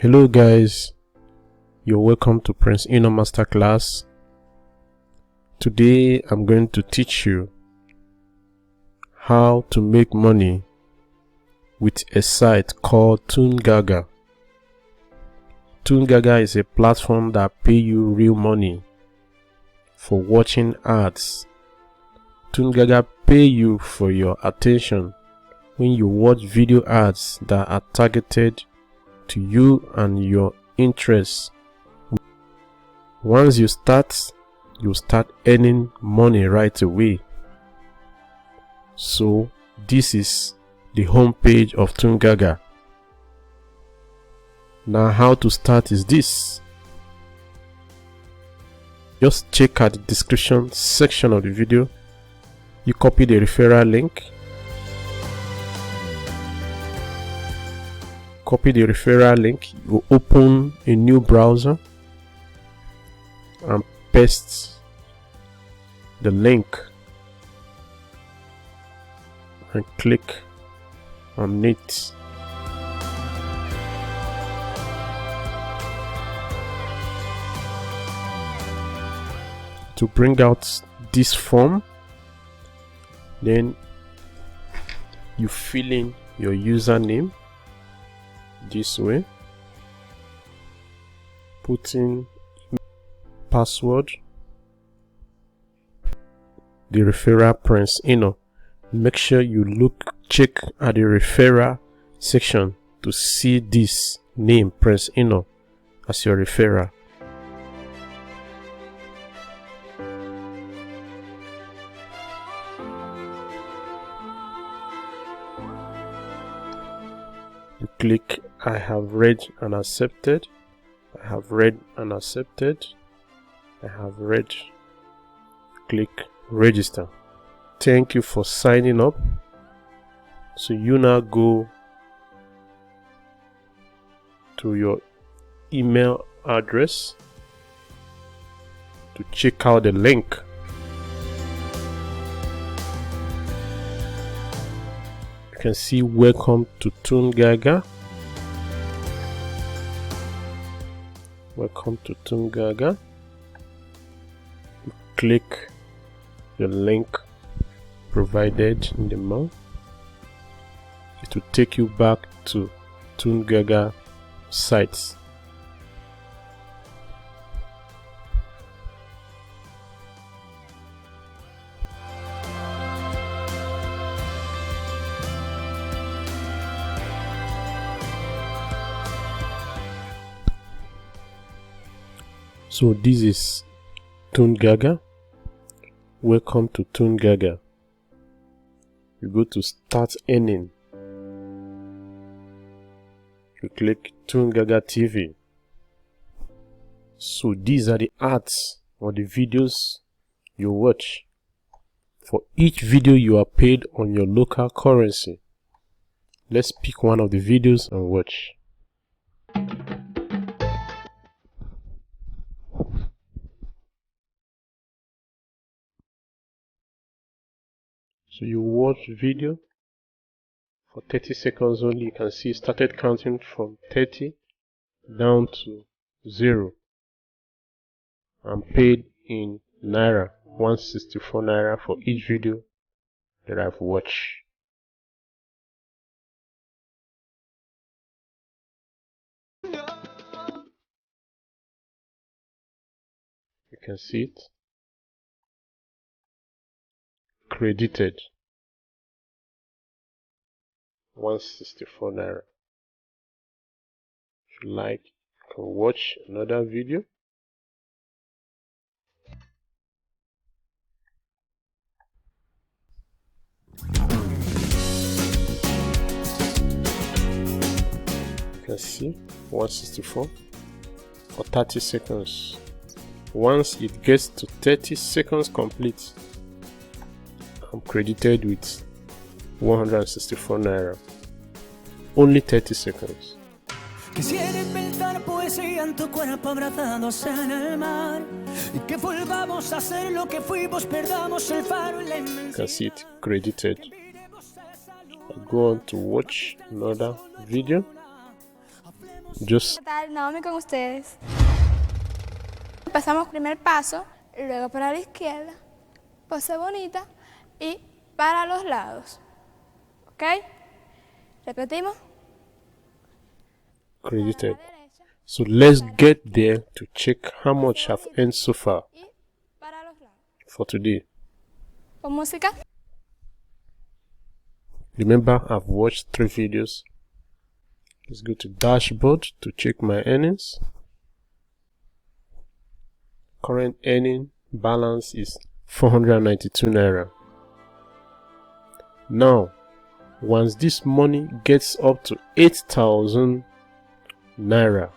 Hello guys, you're welcome to Prince Eno Masterclass. Today I'm going to teach you how to make money with a site called Phone-Tunegaga. Phone-Tunegaga is a platform that pay you real money for watching ads. Phone-Tunegaga pay you for your attention when you watch video ads that are targeted to you and your interests. Once you start earning money right away. So this is the home page of Phone-Tunegaga. Now how to start is this. Just check out the description section of the video. You copy the referral link. Copy the referral link. You open a new browser and paste the link and click on it. To bring out this form, then you fill in your username this way, put in password, the referral Prince Eno. Make sure you check at the referral section to see this name Prince Eno as your referral. You click I have read and accepted. I have read and accepted. I have read. Click register. Thank you for signing up. So you now go to your email address to check out the link. You can see welcome to Phone-Tunegaga. Welcome to Phone-Tunegaga. Click the link provided in the mail. It will take you back to Phone-Tunegaga sites. So this is Phone-Tunegaga. Welcome to Phone-Tunegaga. You go to start earning. You click Phone-Tunegaga TV. So these are the ads or the videos you watch. For each video you are paid on your local currency. Let's pick one of the videos and watch. So you watch video for 30 seconds only. You can see it started counting from 30 down to 0. I'm paid in Naira, 164 Naira for each video that I've watched. You can see it. Credited 164 Naira. If you like, you can watch another video. You can see 164 for 30 seconds. Once it gets to 30 seconds complete, I'm credited with 164 Naira. Only 30 seconds. Quisiera inventar poesía en tu cuerpo abrazados en el mar y que volvamos a hacer lo que fuimos, perdamos el faro y la inmensidad. You can see it credited. I go on to watch another video. Just ¿Qué tal, Naomi, con ustedes? Pasamos primer paso, y luego para la izquierda, pose bonita y para los lados. ¿Ok? Repetimos. credited. So let's get there to check how much I've earned so far Y para los lados. for today. Con música. Remember, I've watched 3 videos. Let's go to dashboard to check my earnings. Current earning balance is 492 naira. Now, once this money gets up to 8,000 naira,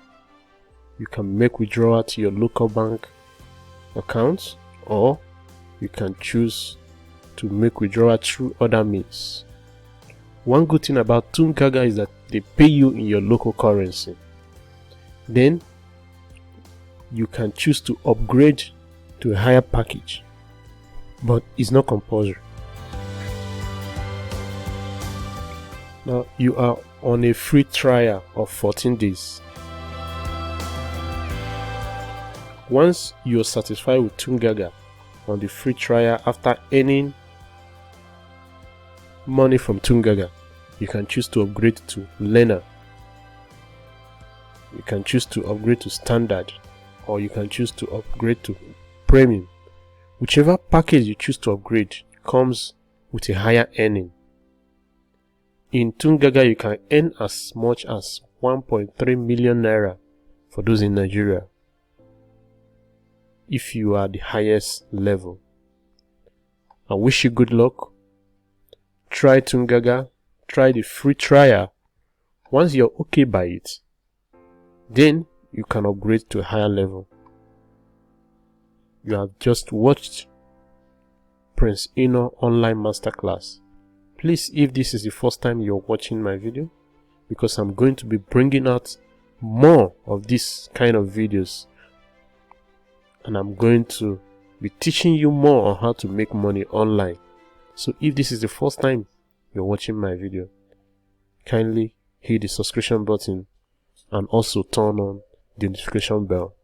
you can make withdrawal to your local bank account, or you can choose to make withdrawal through other means. One good thing about Phone-Tunegaga is that they pay you in your local currency. Then you can choose to upgrade to a higher package, but it's not compulsory. Now you are on a free trial of 14 days. Once you're satisfied with Phone-Tunegaga on the free trial after earning money from Phone-Tunegaga, you can choose to upgrade to learner, you can choose to upgrade to standard, or you can choose to upgrade to premium. Whichever package you choose to upgrade comes with a higher earning. In Phone-Tunegaga, you can earn as much as 1.3 million naira for those in Nigeria if you are the highest level. I wish you good luck. Try Phone-Tunegaga, try the free trial. Once you're okay by it, then you can upgrade to a higher level. You have just watched Prince Eno online masterclass. Please, if this is the first time you're watching my video, because I'm going to be bringing out more of this kind of videos, and I'm going to be teaching you more on how to make money online. So if this is the first time you're watching my video, kindly hit the subscription button and also turn on the notification bell.